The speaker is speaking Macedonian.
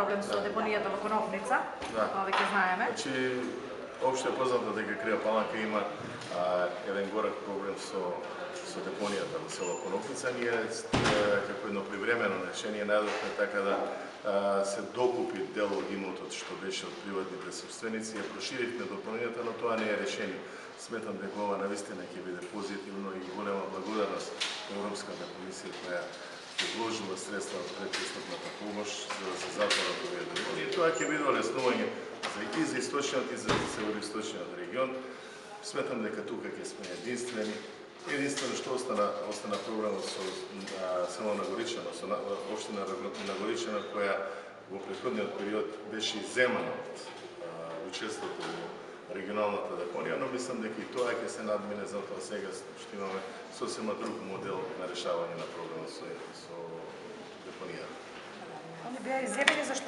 проблем со депонијата во Коновница, тоа веќе знаеме. Значи, општо е познато дека Крија Паланка има еден горак проблем со депонијата во село Коновница. Ние како едно привремено решение најдовме така да се докупи дел од имотот што беше од приватните собственици, ја проширивме депонијата, но тоа не е решение. Сметам дека ова навистина ќе биде позитивно и голема благодарност на Европската комисија која вложила средства во предпристапната помош за да се затворат овие депонии. Тоа ќе биде олеснување и за источниот и за североисточниот регион. Сметам дека тука ќе сме единствени. Единствено што остана проблемот со село Нагоричано, со општина Нагоричано, која во претходниот период беше изземана од учеството во регионалната депонија, но мислам дека и тоа ќе се надмине, затоа сега што имаме сосема друг модел на решавање на проблемот со депонијата. Они беа изземени зашто